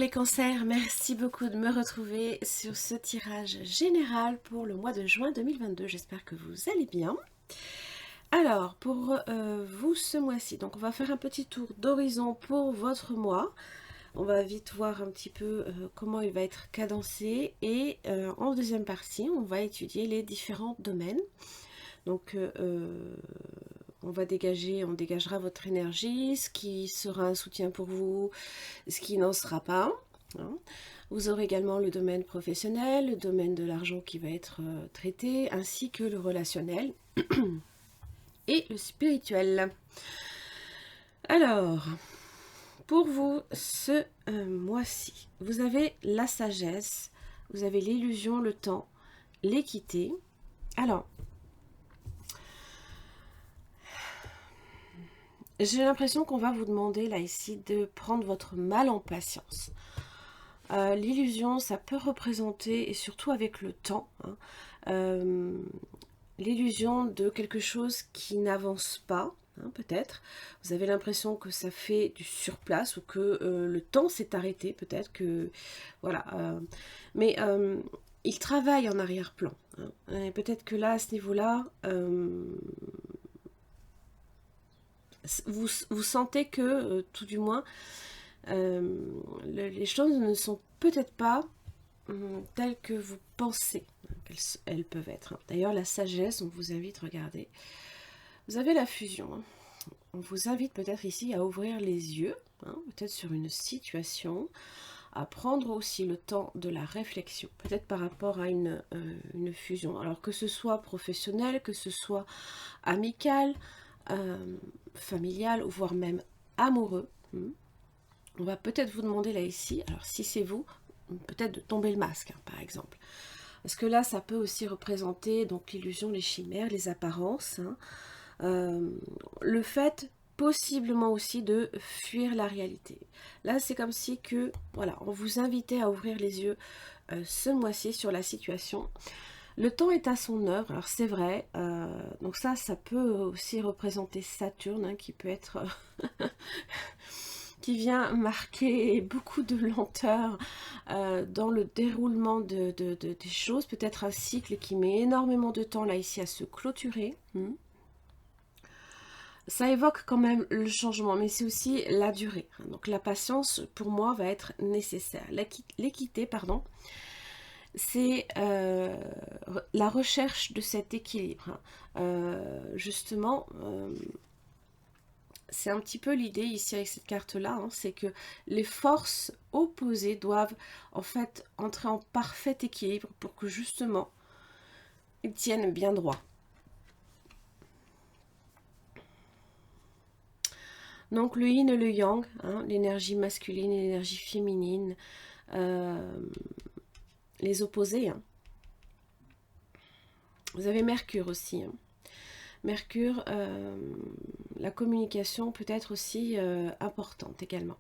les cancers, merci beaucoup de me retrouver sur ce tirage général pour le mois de juin 2022. J'espère que vous allez bien. Alors, pour vous ce mois-ci, donc on va faire un petit tour d'horizon pour votre mois. On va vite voir un petit peu comment il va être cadencé. Et en deuxième partie, on va étudier les différents domaines. Donc, on dégagera votre énergie, ce qui sera un soutien pour vous, ce qui n'en sera pas. Hein. Vous aurez également le domaine professionnel, le domaine de l'argent qui va être traité, ainsi que le relationnel et le spirituel. Alors, pour vous, ce mois-ci, vous avez la sagesse, vous avez l'illusion, le temps, l'équité. Alors, j'ai l'impression qu'on va vous demander là ici de prendre votre mal en patience. L'illusion, ça peut représenter, et surtout avec le temps, l'illusion de quelque chose qui n'avance pas, peut-être. Vous avez l'impression que ça fait du surplace ou que le temps s'est arrêté, peut-être que... Voilà. Mais il travaille en arrière-plan. Et peut-être que là, à ce niveau-là... vous sentez que, tout du moins, les choses ne sont peut-être pas telles que vous pensez qu'elles peuvent être. D'ailleurs, la sagesse, on vous invite, regardez, vous avez la fusion. On vous invite peut-être ici à ouvrir les yeux, peut-être sur une situation, à prendre aussi le temps de la réflexion, peut-être par rapport à une fusion. Alors que ce soit professionnel, que ce soit amical, familial, voire même amoureux. On va peut-être vous demander là ici, alors si c'est vous, peut-être de tomber le masque, par exemple. Parce que là, ça peut aussi représenter donc l'illusion, les chimères, les apparences. Le fait possiblement aussi de fuir la réalité. Là, c'est comme si que, voilà, on vous invitait à ouvrir les yeux ce mois-ci sur la situation. Le temps est à son œuvre, alors c'est vrai, donc ça peut aussi représenter Saturne, qui peut être... qui vient marquer beaucoup de lenteur dans le déroulement des choses, peut-être un cycle qui met énormément de temps là ici à se clôturer. Ça évoque quand même le changement, mais c'est aussi la durée. Donc la patience, pour moi, va être nécessaire. L'équité, pardon, c'est la recherche de cet équilibre. Justement, c'est un petit peu l'idée ici avec cette carte-là, c'est que les forces opposées doivent en fait entrer en parfait équilibre pour que justement ils tiennent bien droit. Donc le yin et le yang, l'énergie masculine et l'énergie féminine, les opposés. Vous avez Mercure aussi. Mercure, la communication peut être aussi importante également.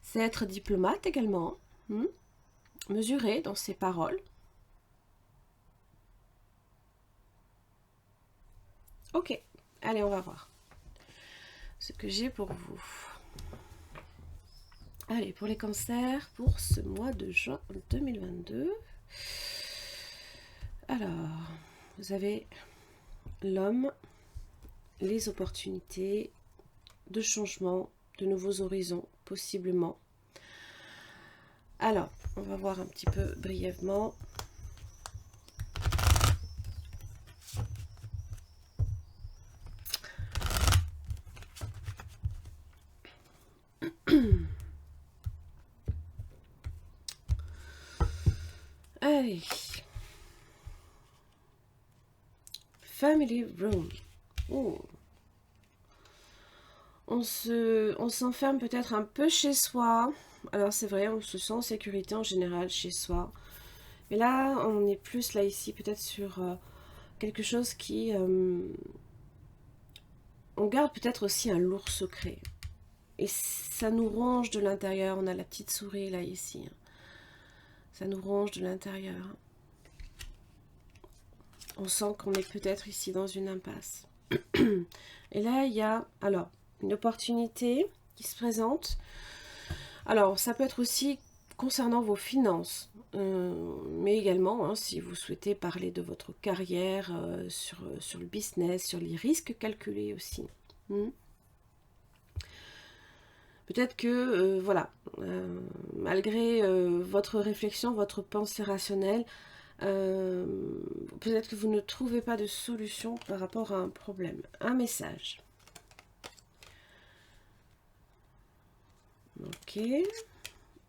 C'est être diplomate également, mesuré dans ses paroles. Ok, allez, on va voir ce que j'ai pour vous. Allez, pour les cancers, pour ce mois de juin 2022. Alors, vous avez l'homme, les opportunités de changement, de nouveaux horizons, possiblement. Alors, on va voir un petit peu brièvement. Allez. Family room. Oh. On s'enferme peut-être un peu chez soi. Alors c'est vrai, on se sent en sécurité en général chez soi. Mais là, on est plus là ici peut-être sur quelque chose qui... on garde peut-être aussi un lourd secret. Et ça nous ronge de l'intérieur. On a la petite souris là ici. Ça nous ronge de l'intérieur. On sent qu'on est peut-être ici dans une impasse. Et là, il y a alors une opportunité qui se présente. Alors, ça peut être aussi concernant vos finances, mais également, hein, si vous souhaitez parler de votre carrière, sur le business, sur les risques calculés aussi. Hmm. Peut-être que, voilà, malgré votre réflexion, votre pensée rationnelle, peut-être que vous ne trouvez pas de solution par rapport à un problème. Un message. Ok.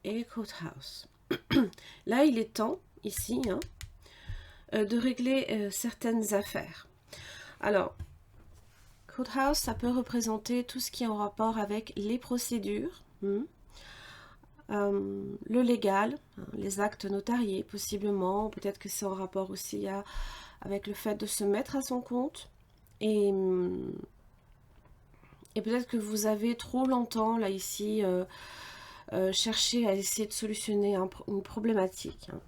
Et Courthouse. Là, il est temps, ici, hein, de régler certaines affaires. Alors, Courthouse, ça peut représenter tout ce qui est en rapport avec les procédures, le légal, hein, les actes notariés possiblement, peut-être que c'est en rapport aussi avec le fait de se mettre à son compte, et peut-être que vous avez trop longtemps, là ici, cherché à essayer de solutionner une problématique. Hein.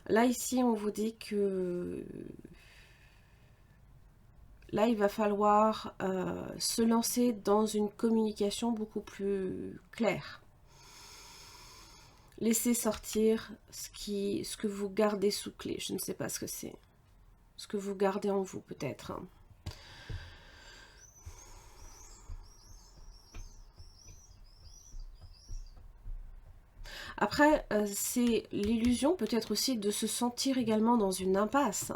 Là ici, on vous dit que là, il va falloir se lancer dans une communication beaucoup plus claire. Laissez sortir ce que vous gardez sous clé. Je ne sais pas ce que c'est. Ce que vous gardez en vous, peut-être. Hein. Après, c'est l'illusion peut-être aussi de se sentir également dans une impasse.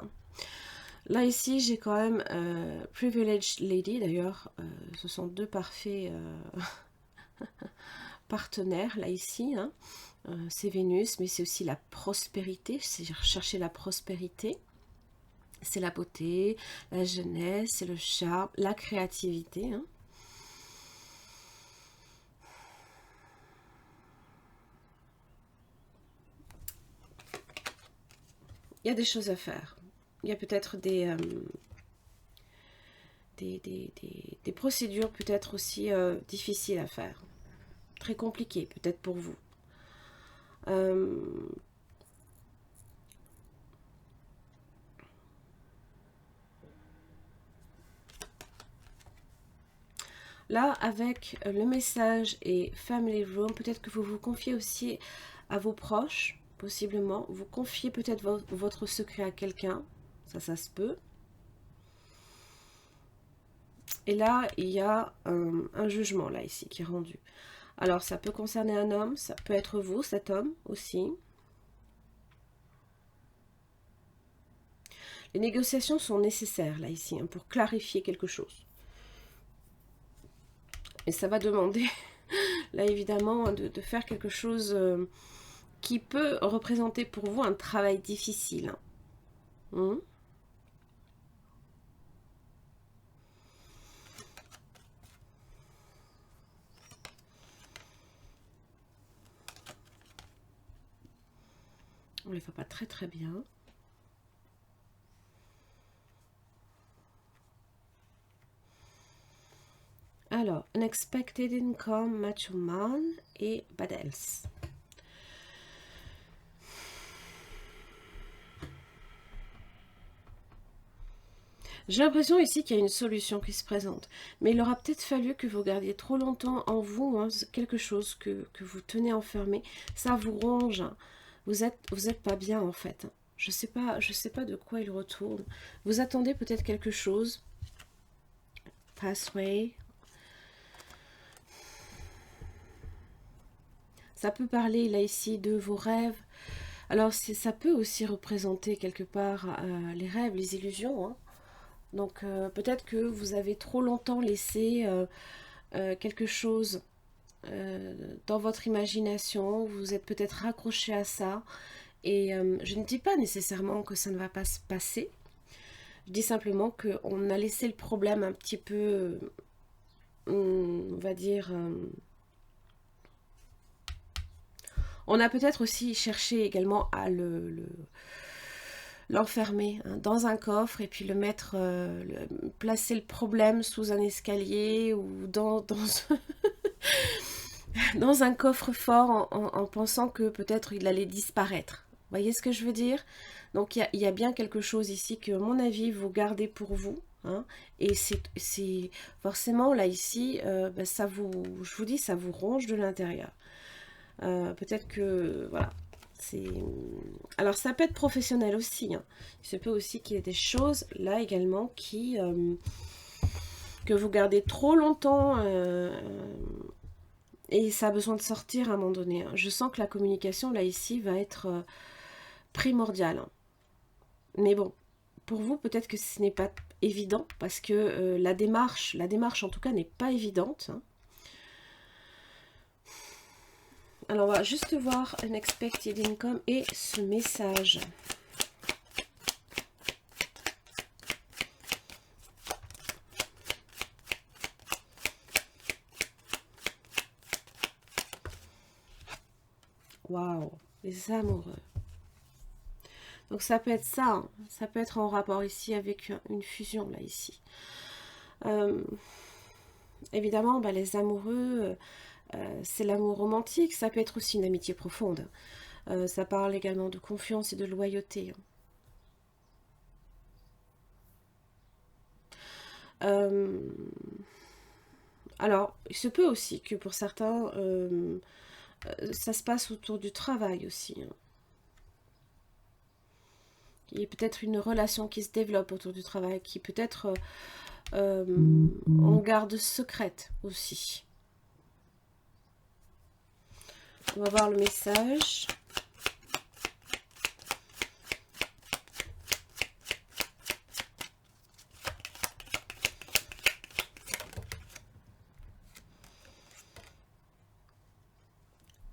Là, ici, j'ai quand même Privileged Lady. D'ailleurs, ce sont deux parfaits partenaires, là, ici. Hein. C'est Vénus, mais c'est aussi la prospérité. C'est chercher la prospérité. C'est la beauté, la jeunesse, c'est le charme, la créativité. Hein. Il y a des choses à faire. Il y a peut-être des procédures peut-être aussi difficiles à faire. Très compliquées peut-être pour vous. Là, avec le message et Family Room, peut-être que vous vous confiez aussi à vos proches, possiblement. Vous confiez peut-être votre secret à quelqu'un. Ça se peut. Et là, il y a un jugement, là, ici, qui est rendu. Alors, ça peut concerner un homme, ça peut être vous, cet homme, aussi. Les négociations sont nécessaires, là, ici, hein, pour clarifier quelque chose. Et ça va demander, là, évidemment, de faire quelque chose qui peut représenter pour vous un travail difficile. Hein. On les voit pas très très bien. Alors, Unexpected Income, Macho Man et Bad Else. J'ai l'impression ici qu'il y a une solution qui se présente. Mais il aura peut-être fallu que vous gardiez trop longtemps en vous, hein, quelque chose que vous tenez enfermé. Ça vous ronge. Vous êtes pas bien en fait. Je sais pas de quoi il retourne. Vous attendez peut-être quelque chose. Pathway. Ça peut parler là ici de vos rêves. Alors ça peut aussi représenter quelque part les rêves, les illusions. Hein. Donc peut-être que vous avez trop longtemps laissé quelque chose dans votre imagination. Vous êtes peut-être raccroché à ça. Et je ne dis pas nécessairement que ça ne va pas se passer. Je dis simplement qu'on a laissé le problème un petit peu, on va dire... on a peut-être aussi cherché également à l'enfermer hein, dans un coffre et puis le mettre, placer le problème sous un escalier ou dans dans un coffre-fort en pensant que peut-être il allait disparaître. Vous voyez ce que je veux dire? Donc il y a bien quelque chose ici que, à mon avis, vous gardez pour vous. hein, et c'est forcément là ici, ben, ça vous, je vous dis, ça vous ronge de l'intérieur. Peut-être que voilà, c'est, alors ça peut être professionnel aussi, hein. Il se peut aussi qu'il y ait des choses là également qui que vous gardez trop longtemps et ça a besoin de sortir à un moment donné, hein. Je sens que la communication là ici va être primordiale, hein. Mais bon, pour vous peut-être que ce n'est pas évident parce que la démarche en tout cas n'est pas évidente, hein. Alors on va juste voir un expected income et ce message. Waouh, les amoureux. Donc ça peut être ça, hein. Ça peut être en rapport ici avec une fusion là ici. Évidemment, bah, les amoureux, c'est l'amour romantique, ça peut être aussi une amitié profonde. Ça parle également de confiance et de loyauté. Alors, il se peut aussi que pour certains, ça se passe autour du travail aussi, hein. Il y a peut-être une relation qui se développe autour du travail, qui peut être en garde secrète aussi. On va voir le message.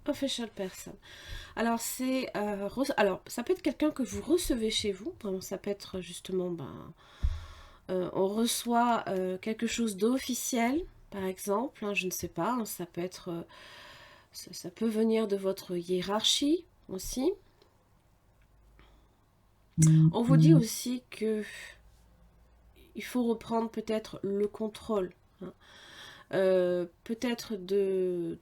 Official person. Alors c'est alors ça peut être quelqu'un que vous recevez chez vous. Ça peut être justement on reçoit quelque chose d'officiel, par exemple, hein, je ne sais pas, hein, ça peut être ça peut venir de votre hiérarchie aussi. On vous dit aussi que il faut reprendre peut-être le contrôle, hein. Peut-être de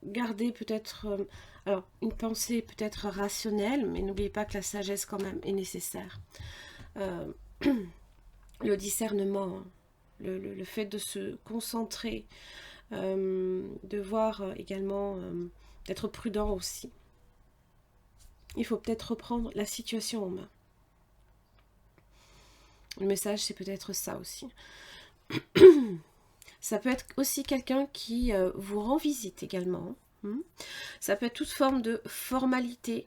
garder peut-être alors une pensée peut-être rationnelle, mais n'oubliez pas que la sagesse quand même est nécessaire. Le discernement, hein, le fait de se concentrer, de voir également, d'être prudent aussi. Il faut peut-être reprendre la situation en main. Le message, c'est peut-être ça aussi. Ça peut être aussi quelqu'un qui vous rend visite également. Ça peut être toute forme de formalité.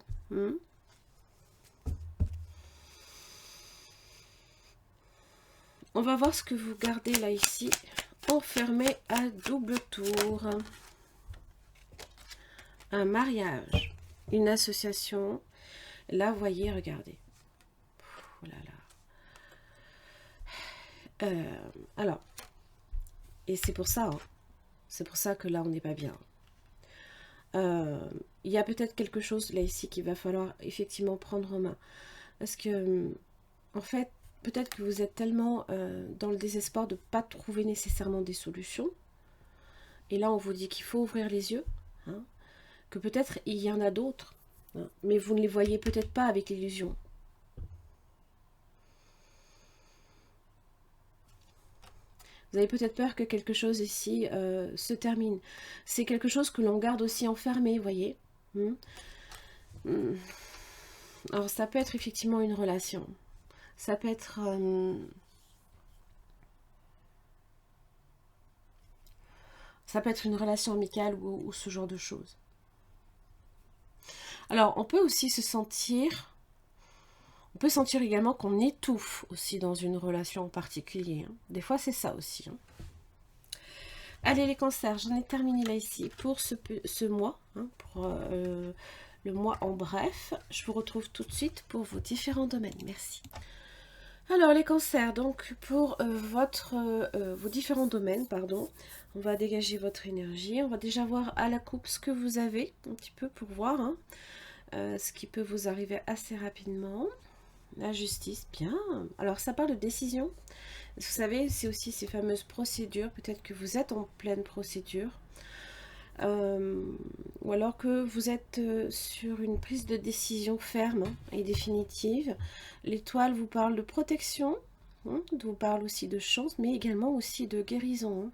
On va voir ce que vous gardez là ici. Enfermé à double tour. Un mariage. Une association. Là, voyez, regardez. Oh là là. Alors, et c'est pour ça, hein. C'est pour ça que là, on n'est pas bien. Il y a peut-être quelque chose là ici qu'il va falloir effectivement prendre en main. Parce que, en fait, peut-être que vous êtes tellement dans le désespoir de ne pas trouver nécessairement des solutions. Et là, on vous dit qu'il faut ouvrir les yeux, hein, que peut-être il y en a d'autres, hein, mais vous ne les voyez peut-être pas avec l'illusion. Vous avez peut-être peur que quelque chose ici se termine. C'est quelque chose que l'on garde aussi enfermé, vous voyez. Alors, ça peut être effectivement une relation. Ça peut être... ça peut être une relation amicale ou ce genre de choses. Alors, on peut aussi se sentir... On peut sentir également qu'on étouffe aussi dans une relation en particulier, hein. Des fois, c'est ça aussi, hein. Allez, les cancers, j'en ai terminé là ici pour ce mois, hein, pour le mois en bref. Je vous retrouve tout de suite pour vos différents domaines. Merci. Alors, les cancers, donc pour vos différents domaines, pardon, on va dégager votre énergie. On va déjà voir à la coupe ce que vous avez, un petit peu pour voir, hein, ce qui peut vous arriver assez rapidement. La justice, bien. Alors, ça parle de décision. Vous savez, c'est aussi ces fameuses procédures. Peut-être que vous êtes en pleine procédure. Il ou alors que vous êtes sur une prise de décision ferme et définitive. L'étoile vous parle de protection, vous parle aussi de chance, mais également aussi de guérison.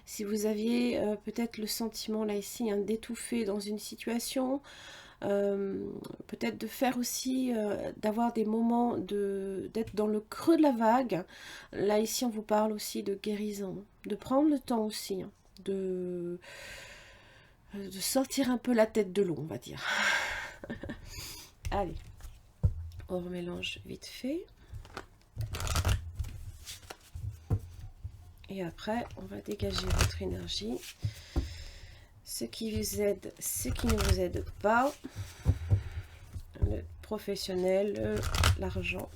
Si vous aviez peut-être le sentiment là ici d'étouffer dans une situation, peut-être de faire aussi, d'avoir des moments d'être dans le creux de la vague. Là ici on vous parle aussi de guérison, de prendre le temps aussi, de sortir un peu la tête de l'eau, on va dire. Allez, on remélange vite fait. Et après, on va dégager votre énergie. Ce qui vous aide, ce qui ne vous aide pas. Le professionnel, l'argent,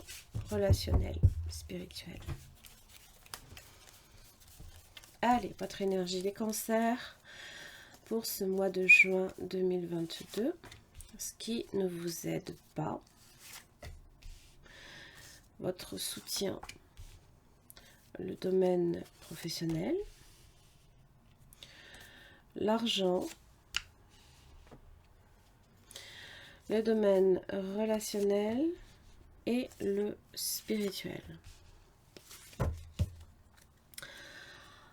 relationnel, spirituel. Allez, votre énergie des cancers pour ce mois de juin 2022. Ce qui ne vous aide pas. Votre soutien, le domaine professionnel, l'argent, le domaine relationnel et le spirituel.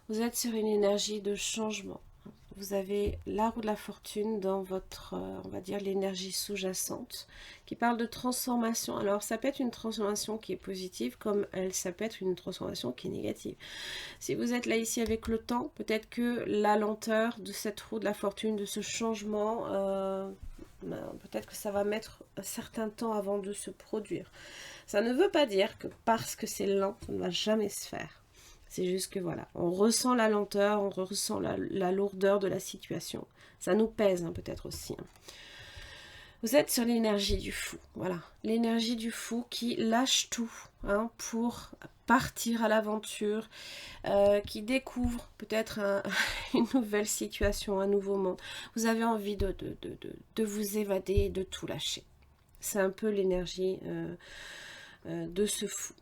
Vous êtes sur une énergie de changement. Vous avez la roue de la fortune dans votre, on va dire, l'énergie sous-jacente qui parle de transformation. Alors, ça peut être une transformation qui est positive comme ça peut être une transformation qui est négative. Si vous êtes là ici avec le temps, peut-être que la lenteur de cette roue de la fortune, de ce changement, peut-être que ça va mettre un certain temps avant de se produire. Ça ne veut pas dire que parce que c'est lent, ça ne va jamais se faire. C'est juste que voilà, on ressent la lenteur, on ressent la lourdeur de la situation. Ça nous pèse peut-être aussi. Vous êtes sur l'énergie du fou, voilà. L'énergie du fou qui lâche tout pour partir à l'aventure, qui découvre peut-être une nouvelle situation, un nouveau monde. Vous avez envie de vous évader, de tout lâcher. C'est un peu l'énergie de ce fou.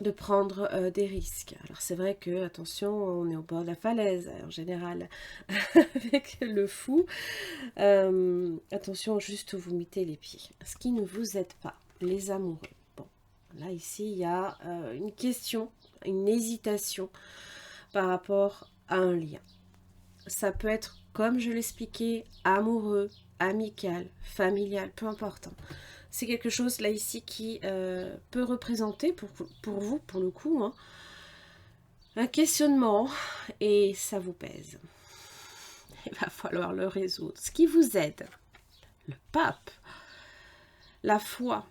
De prendre des risques. Alors c'est vrai que, attention, on est au bord de la falaise en général avec le fou. Attention juste où vous mettez les pieds. Ce qui ne vous aide pas, les amoureux. Bon, là ici il y a une question, une hésitation par rapport à un lien. Ça peut être, comme je l'expliquais, amoureux, amical, familial, peu importe. C'est quelque chose là ici qui peut représenter pour vous, pour le coup, un questionnement et ça vous pèse. Il va falloir le résoudre. Ce qui vous aide, le pape, la foi,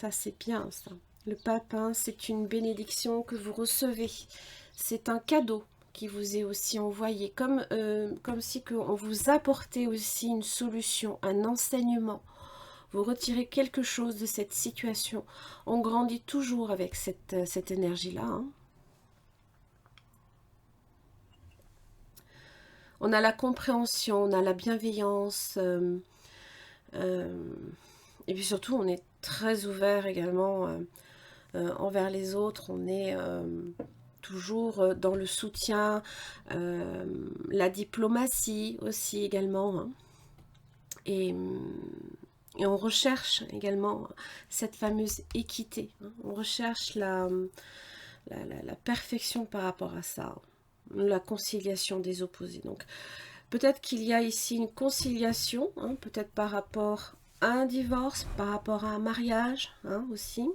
ça c'est bien ça. Le pape, c'est une bénédiction que vous recevez. C'est un cadeau qui vous est aussi envoyé, comme si on vous apportait aussi une solution, un enseignement. Vous retirez quelque chose de cette situation. On grandit toujours avec cette énergie-là. On a la compréhension, on a la bienveillance. Et puis surtout, on est très ouvert également envers les autres. On est toujours dans le soutien, la diplomatie aussi également. Et on recherche également cette fameuse équité. On recherche la perfection par rapport à ça. La conciliation des opposés. Donc, peut-être qu'il y a ici une conciliation, peut-être par rapport à un divorce, par rapport à un mariage aussi.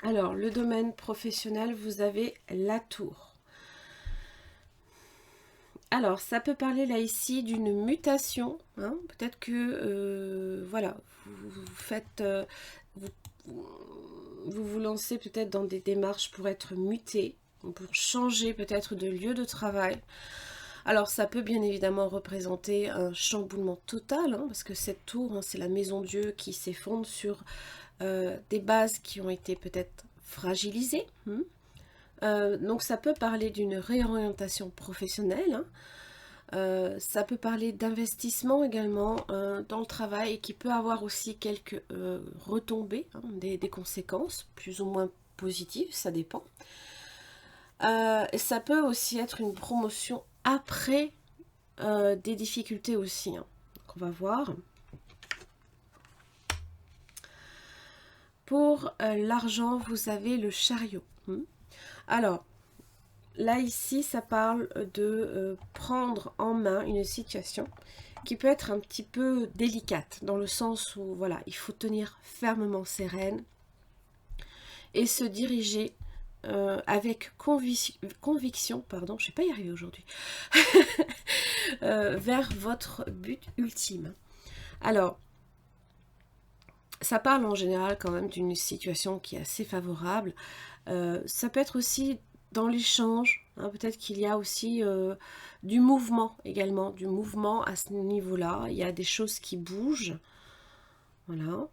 Alors, le domaine professionnel, vous avez la tour. Alors, ça peut parler là ici d'une mutation. Peut-être que, voilà, vous faites, vous lancez peut-être dans des démarches pour être muté, pour changer peut-être de lieu de travail. Alors, ça peut bien évidemment représenter un chamboulement total, parce que cette tour, c'est la maison Dieu qui s'effondre sur des bases qui ont été peut-être fragilisées. Donc ça peut parler d'une réorientation professionnelle, ça peut parler d'investissement également dans le travail et qui peut avoir aussi quelques retombées, des conséquences plus ou moins positives, ça dépend. Et ça peut aussi être une promotion après des difficultés aussi. Hein. Donc on va voir. Pour l'argent, vous avez le chariot. Alors, là ici, ça parle de prendre en main une situation qui peut être un petit peu délicate, dans le sens où, voilà, il faut tenir fermement ses rênes et se diriger avec conviction, pardon, je ne vais pas y arriver aujourd'hui, vers votre but ultime. Alors, ça parle en général quand même d'une situation qui est assez favorable. Ça peut être aussi dans l'échange, hein, peut-être qu'il y a aussi du mouvement également, du mouvement à ce niveau-là. Il y a des choses qui bougent. Voilà.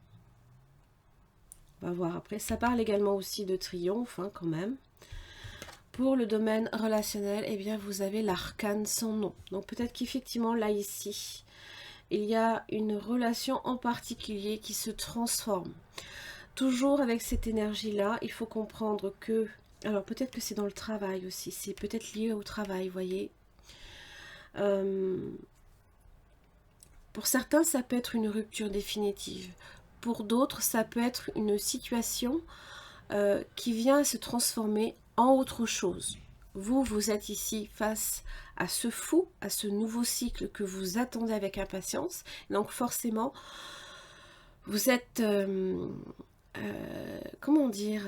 On va voir après. Ça parle également aussi de triomphe, hein, quand même. Pour le domaine relationnel, eh bien, vous avez l'arcane sans nom. Donc peut-être qu'effectivement, là, ici, il y a une relation en particulier qui se transforme. Toujours avec cette énergie-là, il faut comprendre que... Alors peut-être que c'est dans le travail aussi, c'est peut-être lié au travail, vous voyez. Pour certains, ça peut être une rupture définitive. Pour d'autres, ça peut être une situation qui vient se transformer en autre chose. Vous, vous êtes ici face à ce fou, à ce nouveau cycle que vous attendez avec impatience. Donc forcément, vous êtes, comment dire,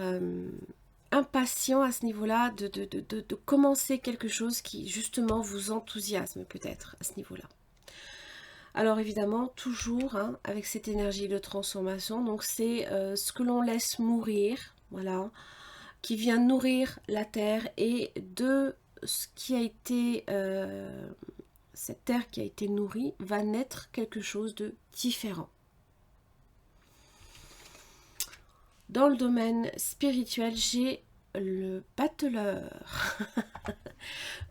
impatient à ce niveau-là de commencer quelque chose qui justement vous enthousiasme peut-être à ce niveau-là. Alors évidemment, toujours hein, avec cette énergie de transformation, donc c'est ce que l'on laisse mourir, voilà, qui vient nourrir la terre et de ce qui a été, cette terre qui a été nourrie, va naître quelque chose de différent. Dans le domaine spirituel, j'ai le battleur.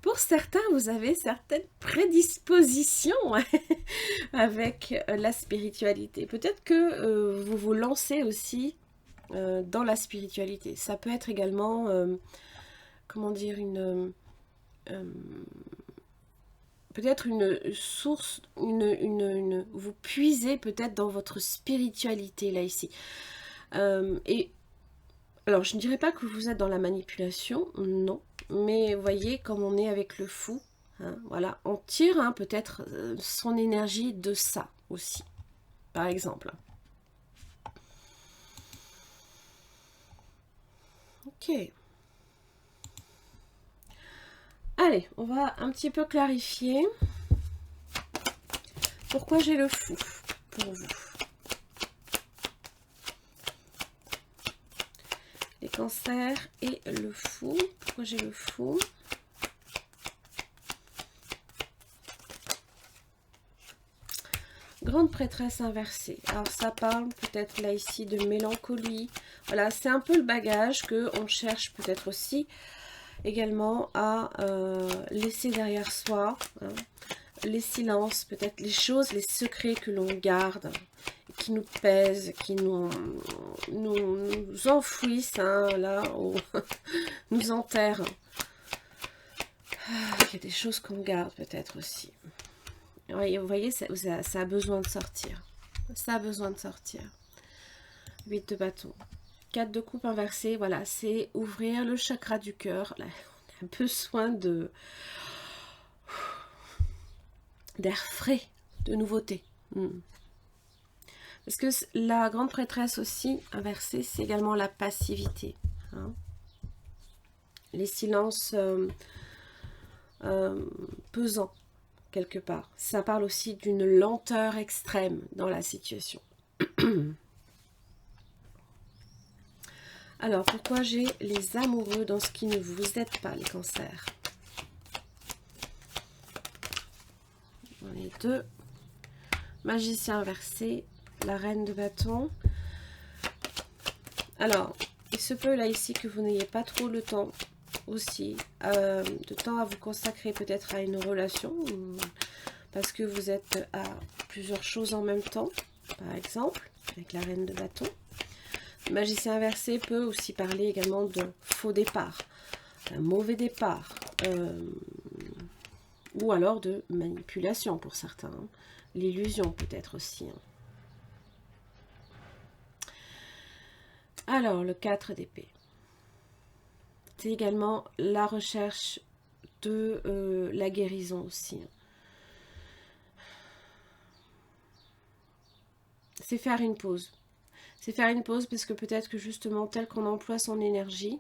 Pour certains, vous avez certaines prédispositions avec la spiritualité. Peut-être que vous vous lancez aussi dans la spiritualité. Ça peut être également, comment dire, peut-être une source, vous puisez peut-être dans votre spiritualité là ici. Et alors, je ne dirais pas que vous êtes dans la manipulation, non. Mais vous voyez, comme on est avec le fou, hein, voilà, on tire hein, peut-être son énergie de ça aussi, par exemple. Ok. Allez, on va un petit peu clarifier pourquoi j'ai le fou pour vous. Les cancers et le fou. Pourquoi j'ai le fou? Grande prêtresse inversée. Alors ça parle peut-être là ici de mélancolie. Voilà, c'est un peu le bagage que on cherche peut-être aussi également à laisser derrière soi. Hein. Les silences, peut-être les choses, les secrets que l'on garde, qui nous pèsent, qui nous enfouissent, hein, là, nous enterrent. Il y a des choses qu'on garde peut-être aussi. Oui, vous voyez, ça a besoin de sortir. Ça a besoin de sortir. 8 de bâton. 4 de coupe inversée, voilà, c'est ouvrir le chakra du cœur. Là, on a besoin d'air frais, de nouveautés. Parce que la grande prêtresse aussi, inversée, c'est également la passivité. Hein. Les silences pesants, quelque part. Ça parle aussi d'une lenteur extrême dans la situation. Alors, pourquoi j'ai les amoureux dans ce qui ne vous aide pas, les cancers? Les deux. Magicien inversé, la reine de bâton. Alors, il se peut là ici que vous n'ayez pas trop le temps aussi, de temps à vous consacrer peut-être à une relation, parce que vous êtes à plusieurs choses en même temps, par exemple, avec la reine de bâton. Le magicien inversé peut aussi parler également de faux départ. un mauvais départ, ou alors de manipulation pour certains, hein. L'illusion peut-être aussi, hein. Alors, le 4 d'épée. C'est également la recherche de la guérison aussi, hein. C'est faire une pause. C'est faire une pause parce que peut-être que justement, tel qu'on emploie son énergie,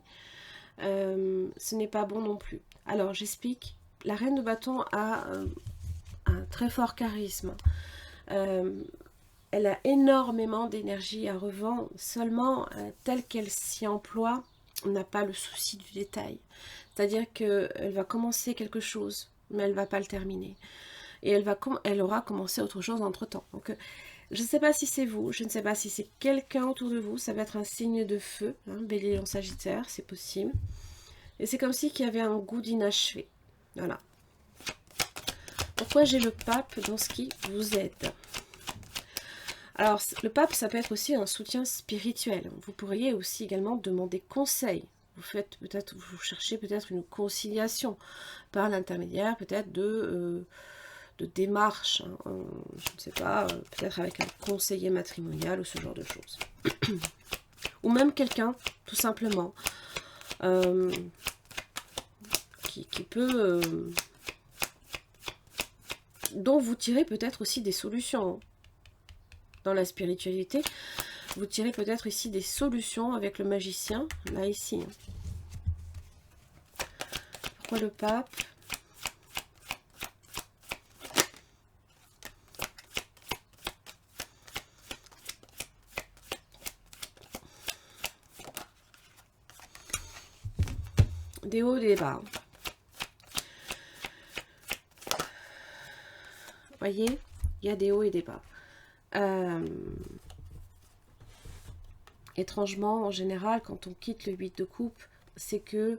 ce n'est pas bon non plus. Alors, j'explique. La reine de bâton a un très fort charisme. Elle a énormément d'énergie à revendre, seulement telle qu'elle s'y emploie, on n'a pas le souci du détail. C'est-à-dire qu'elle va commencer quelque chose, mais elle ne va pas le terminer. Et elle aura commencé autre chose entre-temps. Donc, je ne sais pas si c'est vous, je ne sais pas si c'est quelqu'un autour de vous, ça va être un signe de feu, hein, Bélier en Sagittaire, c'est possible. Et c'est comme si qu'il y avait un goût d'inachevé. Voilà. Pourquoi j'ai le pape dans ce qui vous aide? Alors, le pape, ça peut être aussi un soutien spirituel. Vous pourriez aussi également demander conseil. Vous cherchez peut-être une conciliation par l'intermédiaire peut-être de démarches, hein, je ne sais pas, peut-être avec un conseiller matrimonial ou ce genre de choses. Ou même quelqu'un, tout simplement, qui peut... dont vous tirez peut-être aussi des solutions. Dans la spiritualité, vous tirez peut-être ici des solutions avec le magicien, là ici. Pourquoi le pape? Des hauts, des bas. Vous voyez, il y a des hauts et des bas. Étrangement, en général, quand on quitte le 8 de coupe, c'est que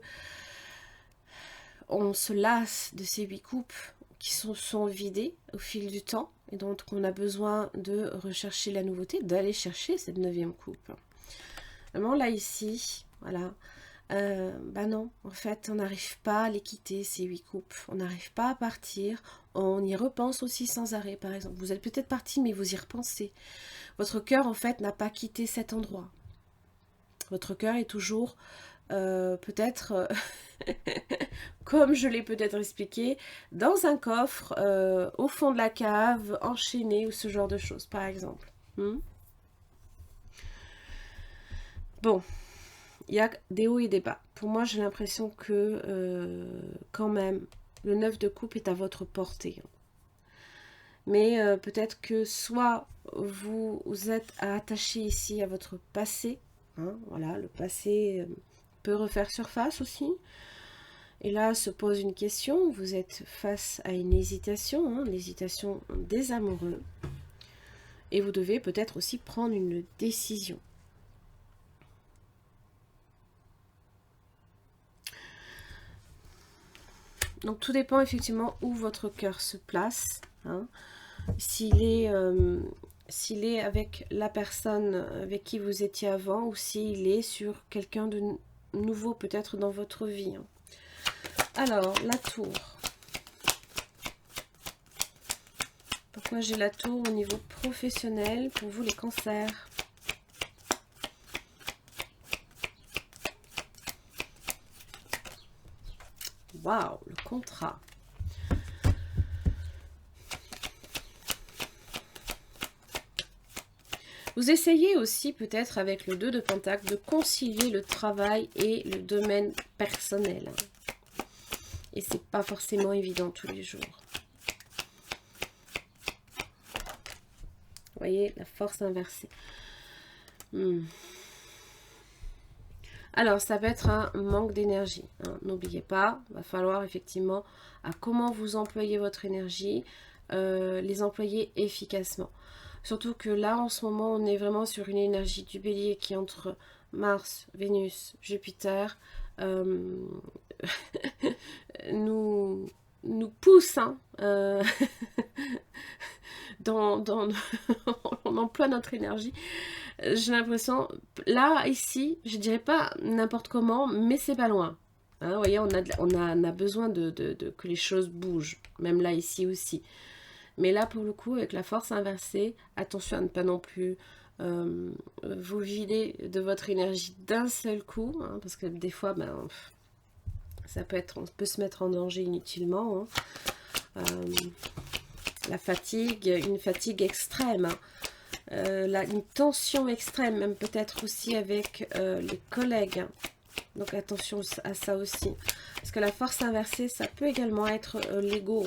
on se lasse de ces 8 coupes qui sont vidées au fil du temps, et donc on a besoin de rechercher la nouveauté, d'aller chercher cette 9e coupe. Vraiment là ici, voilà, bah non, en fait on n'arrive pas à les quitter ces 8 coupes, on n'arrive pas à partir, on y repense aussi sans arrêt par exemple. Vous êtes peut-être parti mais vous y repensez. Votre cœur en fait n'a pas quitté cet endroit. Votre cœur est toujours peut-être, comme je l'ai peut-être expliqué, dans un coffre, au fond de la cave, enchaîné ou ce genre de choses par exemple. Bon. Il y a des hauts et des bas. Pour moi, j'ai l'impression que, quand même, le 9 de coupe est à votre portée. Mais peut-être que soit vous êtes attaché ici à votre passé. Hein, voilà, le passé peut refaire surface aussi. Et là, se pose une question. Vous êtes face à une hésitation, hein, l'hésitation des amoureux. Et vous devez peut-être aussi prendre une décision. Donc tout dépend effectivement où votre cœur se place, hein. S'il est avec la personne avec qui vous étiez avant ou s'il est sur quelqu'un de nouveau peut-être dans votre vie, hein. Alors, la tour. Pourquoi j'ai la tour au niveau professionnel pour vous les cancers? Waouh, le contrat. Vous essayez aussi peut-être avec le 2 de Pentacle de concilier le travail et le domaine personnel. Et c'est pas forcément évident tous les jours. Vous voyez, la force inversée. Alors, ça peut être un manque d'énergie, hein. N'oubliez pas, il va falloir effectivement à comment vous employez votre énergie, les employer efficacement. Surtout que là, en ce moment, on est vraiment sur une énergie du bélier qui est entre Mars, Vénus, Jupiter, nous pousse, hein, on emploie notre énergie. J'ai l'impression, là, ici, je dirais pas n'importe comment, mais c'est pas loin. Hein, vous voyez, on a besoin que les choses bougent. Même là, ici aussi. Mais là, pour le coup, avec la force inversée, attention à ne pas non plus vous vider de votre énergie d'un seul coup. Hein, parce que des fois, ben, ça peut être, on peut se mettre en danger inutilement. Hein. La fatigue, une fatigue extrême. Hein. Une tension extrême, même peut-être aussi avec les collègues. Hein. Donc attention à ça aussi. Parce que la force inversée, ça peut également être l'ego.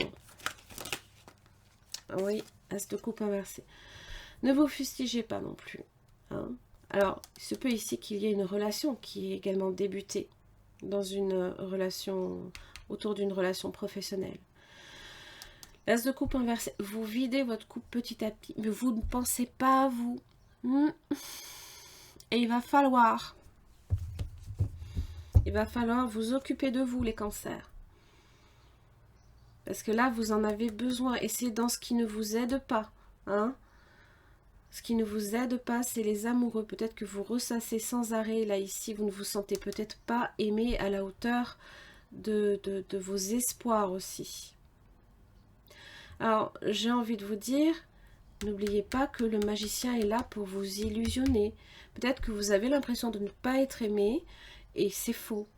Oui, as de coupe inversée. Ne vous fustigez pas non plus. Hein. Alors, il se peut ici qu'il y ait une relation qui est également débutée dans une relation, autour d'une relation professionnelle. L'as de coupe inversée, vous videz votre coupe petit à petit, mais vous ne pensez pas à vous. Et il va falloir vous occuper de vous, les cancers. Parce que là, vous en avez besoin. Et c'est dans ce qui ne vous aide pas. Hein. Ce qui ne vous aide pas, c'est les amoureux. Peut-être que vous ressassez sans arrêt. Là, ici, vous ne vous sentez peut-être pas aimé à la hauteur de vos espoirs aussi. Alors, j'ai envie de vous dire, n'oubliez pas que le magicien est là pour vous illusionner. Peut-être que vous avez l'impression de ne pas être aimé. Et c'est faux.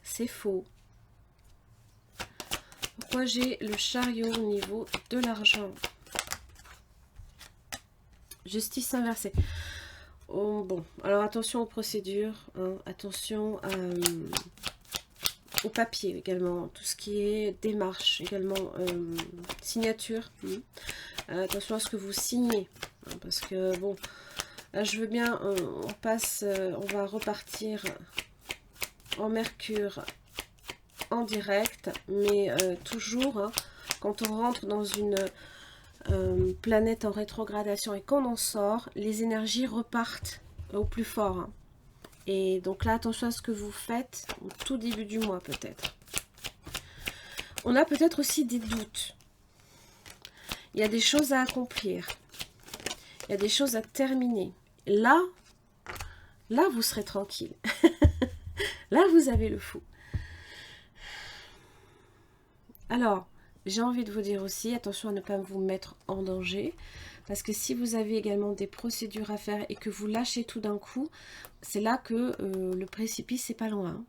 C'est faux. Pourquoi j'ai le chariot au niveau de l'argent? Justice inversée. Oh, bon, alors attention aux procédures. Hein, attention au papier également. Tout ce qui est démarche également. Signature. Attention à ce que vous signez. Hein, parce que, bon... Là, je veux bien, on va repartir en Mercure en direct, mais toujours, hein, quand on rentre dans une planète en rétrogradation et qu'on en sort, les énergies repartent au plus fort. Hein. Et donc là, attention à ce que vous faites au tout début du mois peut-être. On a peut-être aussi des doutes. Il y a des choses à accomplir. Il y a des choses à terminer. Là, vous serez tranquille. Là, vous avez le fou. Alors, j'ai envie de vous dire aussi, attention à ne pas vous mettre en danger. Parce que si vous avez également des procédures à faire et que vous lâchez tout d'un coup, c'est là que le précipice n'est pas loin.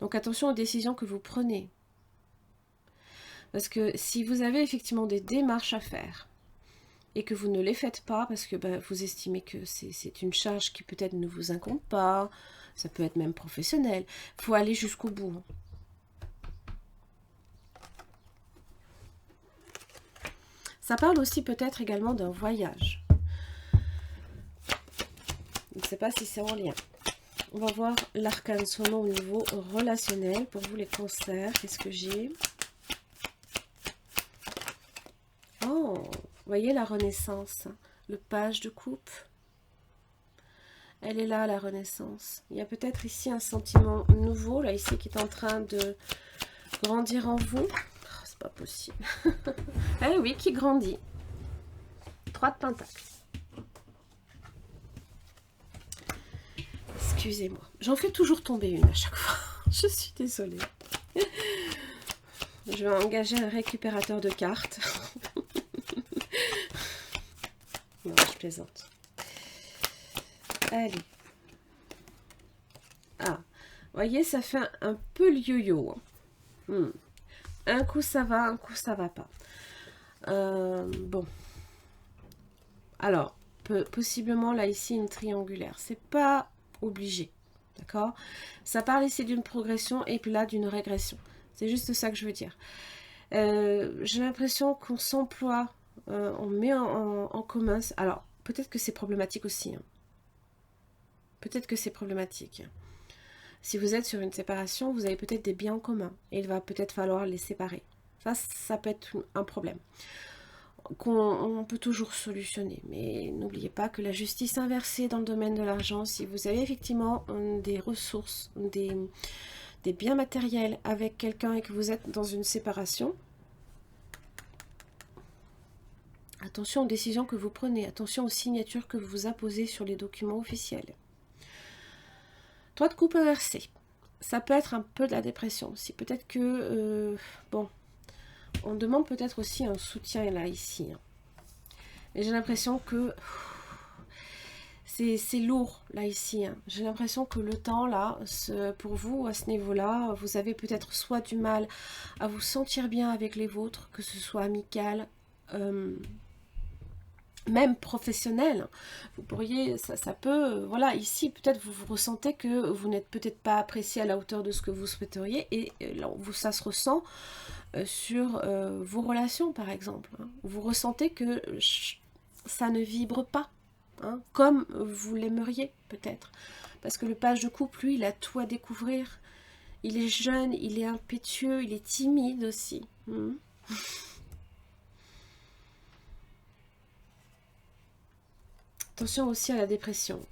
Donc attention aux décisions que vous prenez. Parce que si vous avez effectivement des démarches à faire, et que vous ne les faites pas parce que vous estimez que c'est une charge qui peut-être ne vous incombe pas, ça peut être même professionnel, il faut aller jusqu'au bout. Ça parle aussi peut-être également d'un voyage. Je ne sais pas si c'est en lien. On va voir l'arcane sonant au niveau relationnel. Pour vous les cancers, qu'est-ce que j'ai? Oh, vous voyez la renaissance, le page de coupe. Elle est là, la renaissance. Il y a peut-être ici un sentiment nouveau, là, ici, qui est en train de grandir en vous. Oh, c'est pas possible. Eh oui, qui grandit. 3 de pentacles. Excusez-moi. J'en fais toujours tomber une à chaque fois. Je suis désolée. Je vais engager un récupérateur de cartes. Non, je plaisante. Allez. Ah, vous voyez, ça fait un peu le yo-yo. Un coup ça va, un coup ça va pas. Bon. Alors, possiblement là ici une triangulaire. C'est pas obligé. D'accord? Ça parle ici d'une progression et puis là d'une régression. C'est juste ça que je veux dire. J'ai l'impression qu'on s'emploie, on met en commun. Alors, peut-être que c'est problématique aussi. Hein. Peut-être que c'est problématique. Si vous êtes sur une séparation, vous avez peut-être des biens en commun. Et il va peut-être falloir les séparer. Ça peut être un problème. Qu'on peut toujours solutionner. Mais n'oubliez pas que la justice inversée dans le domaine de l'argent, si vous avez effectivement des ressources, des biens matériels avec quelqu'un et que vous êtes dans une séparation, attention aux décisions que vous prenez, attention aux signatures que vous apposez sur les documents officiels. 3 de coupe inversé. Ça peut être un peu de la dépression aussi. Peut-être que, bon, on demande peut-être aussi un soutien là, ici. Hein. Et j'ai l'impression que c'est lourd là, ici. Hein. J'ai l'impression que le temps là, pour vous, à ce niveau-là, vous avez peut-être soit du mal à vous sentir bien avec les vôtres, que ce soit amical, même professionnel. Vous pourriez, ça peut, voilà, ici peut-être vous ressentez que vous n'êtes peut-être pas apprécié à la hauteur de ce que vous souhaiteriez et là, ça se ressent sur vos relations par exemple. Hein. Vous ressentez que ça ne vibre pas, hein, comme vous l'aimeriez peut-être. Parce que le page de coupe, lui, il a tout à découvrir. Il est jeune, il est impétueux, il est timide aussi. Attention aussi à la dépression.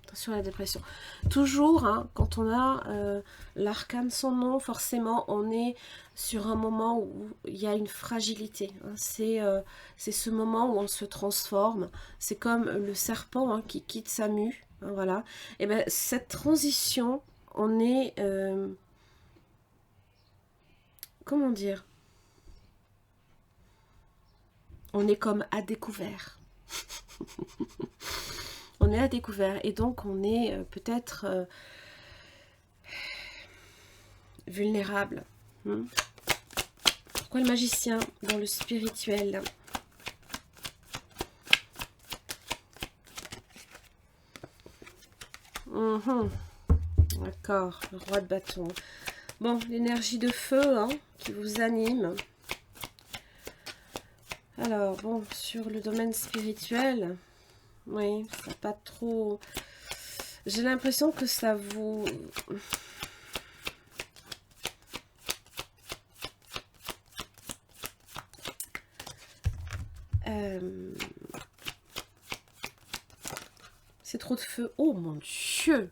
Attention à la dépression. Toujours, hein, quand on a l'arcane sans nom, forcément, on est sur un moment où il y a une fragilité. Hein. C'est ce moment où on se transforme. C'est comme le serpent hein, qui quitte sa mue. Hein, voilà. Et bien, cette transition, on est... comment dire? On est comme à découvert. On est à découvert et donc on est peut-être vulnérable. Pourquoi le magicien dans le spirituel? D'accord, le roi de bâton. Bon, l'énergie de feu hein, qui vous anime. Alors, bon, sur le domaine spirituel, oui, ça pas trop... J'ai l'impression que ça vous... c'est trop de feu. Oh mon Dieu!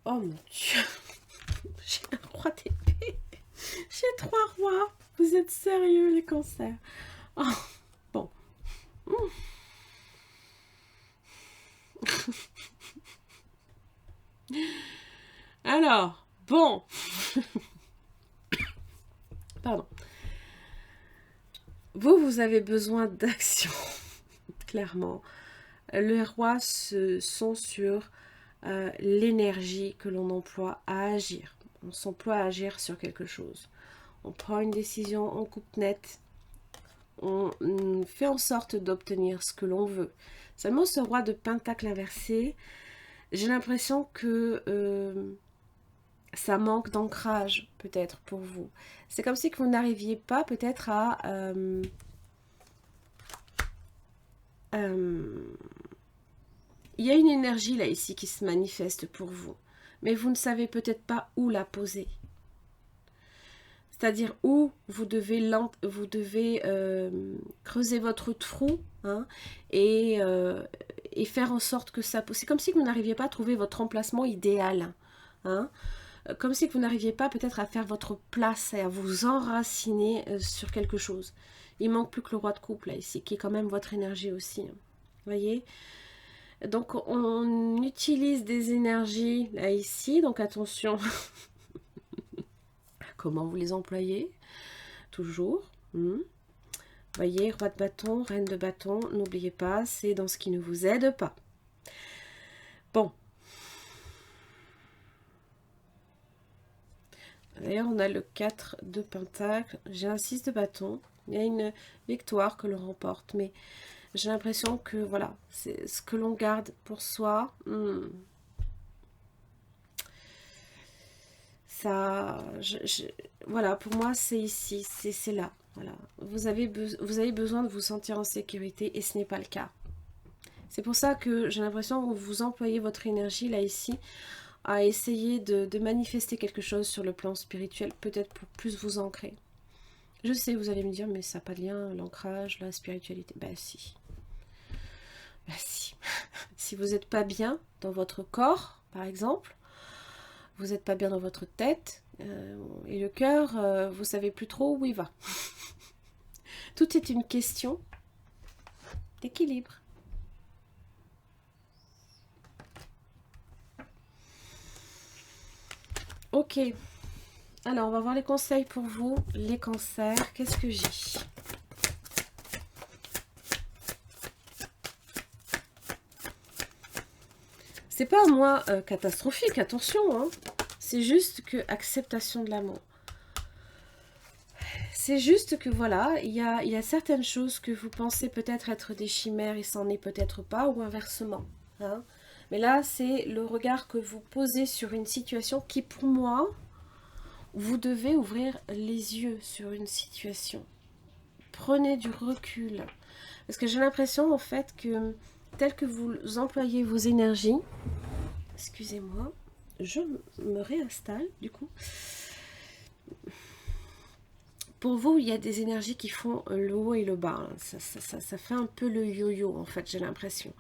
Oh mon Dieu! J'ai un roi d'épée. J'ai 3 rois. Vous êtes sérieux, les cancers? Oh, bon. Alors, bon. Pardon. Vous avez besoin d'action, clairement. Les rois sont sur l'énergie que l'on emploie à agir. On s'emploie à agir sur quelque chose. On prend une décision, on coupe net. On fait en sorte d'obtenir ce que l'on veut. Seulement ce roi de pentacle inversé, j'ai l'impression que ça manque d'ancrage peut-être pour vous. C'est comme si que vous n'arriviez pas peut-être à... il y a une énergie là ici qui se manifeste pour vous, mais vous ne savez peut-être pas où la poser. C'est-à-dire où vous devez creuser votre trou hein, et faire en sorte que ça pousse. C'est comme si vous n'arriviez pas à trouver votre emplacement idéal. Hein, comme si vous n'arriviez pas peut-être à faire votre place et à vous enraciner sur quelque chose. Il manque plus que le roi de coupe là ici, qui est quand même votre énergie aussi. Hein. Vous voyez? Donc on utilise des énergies là ici, donc attention comment vous les employez, toujours. Voyez, roi de bâton, reine de bâton, n'oubliez pas, c'est dans ce qui ne vous aide pas. Bon. D'ailleurs, on a le 4 de pentacle, j'ai un 6 de bâton, il y a une victoire que l'on remporte, mais j'ai l'impression que, voilà, c'est ce que l'on garde pour soi. Ça, voilà, pour moi, c'est ici, c'est là. Voilà. Vous avez besoin de vous sentir en sécurité et ce n'est pas le cas. C'est pour ça que j'ai l'impression que vous employez votre énergie là ici à essayer de manifester quelque chose sur le plan spirituel, peut-être pour plus vous ancrer. Je sais, vous allez me dire, mais ça n'a pas de lien, l'ancrage, la spiritualité. Ben si. Ben si. Si vous n'êtes pas bien dans votre corps, par exemple, vous n'êtes pas bien dans votre tête, et le cœur, vous savez plus trop où il va. Tout est une question d'équilibre. Ok. Alors, on va voir les conseils pour vous, les cancers. Qu'est-ce que j'ai? C'est pas un mois catastrophique, attention, hein. C'est juste que acceptation de l'amour. C'est juste que voilà, il y a certaines choses que vous pensez peut-être être des chimères et c'en est peut-être pas, ou inversement. Hein. Mais là, c'est le regard que vous posez sur une situation qui, pour moi, vous devez ouvrir les yeux sur une situation. Prenez du recul. Parce que j'ai l'impression, en fait, que tel que vous employez vos énergies, excusez-moi, je me réinstalle, du coup. Pour vous, il y a des énergies qui font le haut et le bas. Ça fait un peu le yo-yo, en fait, j'ai l'impression.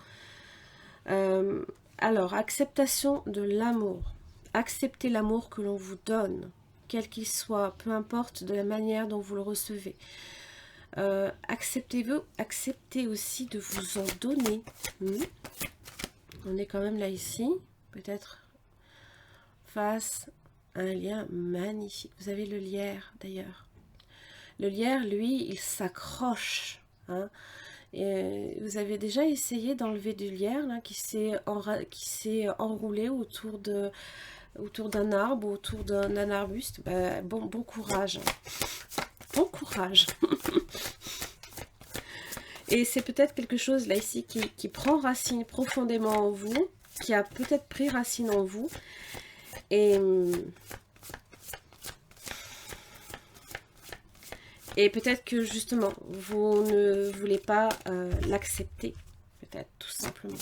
Alors, acceptation de l'amour. Acceptez l'amour que l'on vous donne, quel qu'il soit, peu importe de la manière dont vous le recevez. Acceptez aussi de vous en donner. On est quand même là ici, peut-être face à un lien magnifique. Vous avez le lierre d'ailleurs. Le lierre, lui, il s'accroche. Hein. Et vous avez déjà essayé d'enlever du lierre là, qui s'est enroulé autour d'un arbre, autour d'un arbuste. Bon courage. Bon courage. Et c'est peut-être quelque chose là ici qui prend racine profondément en vous, qui a peut-être pris racine en vous. Et peut-être que justement, vous ne voulez pas l'accepter, peut-être tout simplement.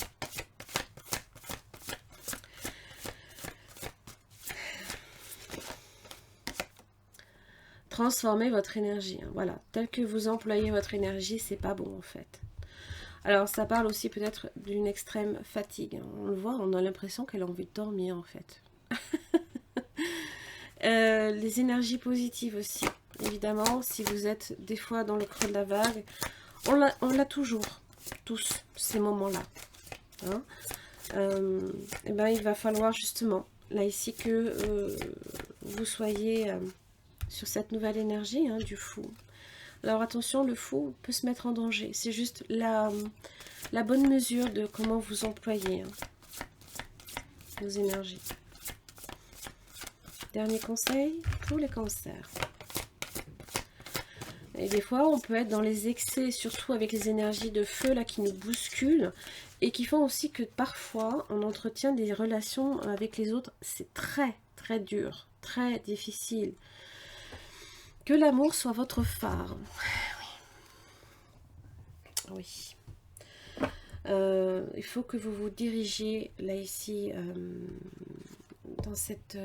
Transformez votre énergie, hein, voilà. Tel que vous employez votre énergie, c'est pas bon en fait. Alors ça parle aussi peut-être d'une extrême fatigue. Hein. On le voit, on a l'impression qu'elle a envie de dormir en fait. Les énergies positives aussi. Évidemment, si vous êtes des fois dans le creux de la vague, on l'a toujours, tous, ces moments-là. Hein. Et ben, il va falloir justement, là ici, que vous soyez sur cette nouvelle énergie hein, du fou. Alors attention, le fou peut se mettre en danger. C'est juste la bonne mesure de comment vous employez hein, vos énergies. Dernier conseil pour les cancers. Et des fois, on peut être dans les excès, surtout avec les énergies de feu là qui nous bousculent et qui font aussi que parfois, on entretient des relations avec les autres. C'est très, très dur, très difficile. Que l'amour soit votre phare. Oui. Il faut que vous vous dirigiez là ici dans cette...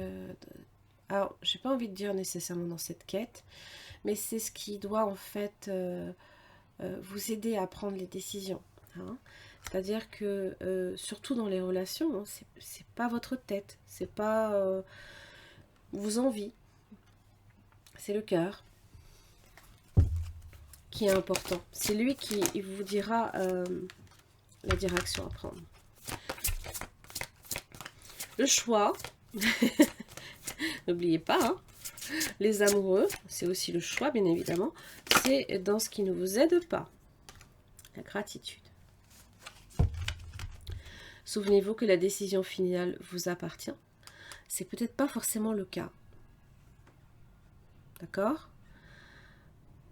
alors, j'ai pas envie de dire nécessairement dans cette quête, mais c'est ce qui doit en fait vous aider à prendre les décisions. Hein. C'est-à-dire que, surtout dans les relations, hein, c'est pas votre tête, c'est pas vos envies, c'est le cœur qui est important. C'est lui qui vous dira la direction à prendre. Le choix, n'oubliez pas, hein, les amoureux, c'est aussi le choix, bien évidemment. C'est dans ce qui ne vous aide pas. La gratitude. Souvenez-vous que la décision finale vous appartient. C'est peut-être pas forcément le cas. D'accord ?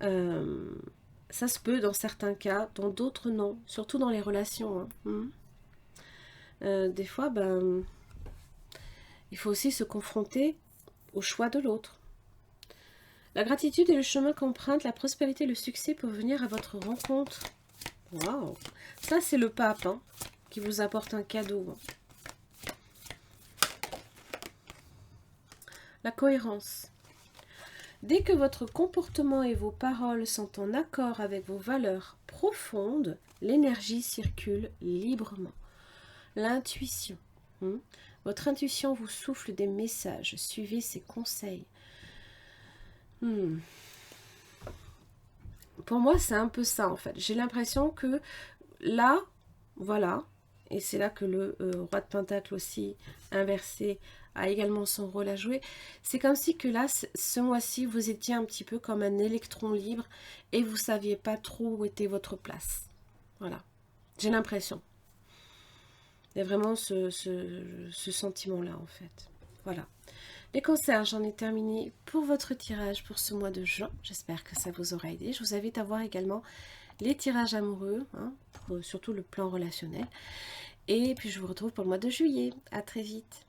Ça se peut dans certains cas, dans d'autres non. Surtout dans les relations. Hein. Des fois, il faut aussi se confronter au choix de l'autre. La gratitude est le chemin qu'emprunte la prospérité et le succès pour venir à votre rencontre. Waouh! Ça, c'est le pape hein, qui vous apporte un cadeau. Hein. La cohérence. Dès que votre comportement et vos paroles sont en accord avec vos valeurs profondes, l'énergie circule librement. L'intuition. Votre intuition vous souffle des messages. Suivez ses conseils. Pour moi, c'est un peu ça, en fait. J'ai l'impression que là, voilà, Et c'est là que le roi de Pentacle aussi, inversé, a également son rôle à jouer. C'est comme si que là, ce mois-ci, vous étiez un petit peu comme un électron libre et vous ne saviez pas trop où était votre place. Voilà, j'ai l'impression. Il y a vraiment ce sentiment-là, en fait. Voilà. Les cancers, j'en ai terminé pour votre tirage pour ce mois de juin. J'espère que ça vous aura aidé. Je vous invite à voir également les tirages amoureux, hein, pour surtout le plan relationnel. Et puis je vous retrouve pour le mois de juillet. À très vite.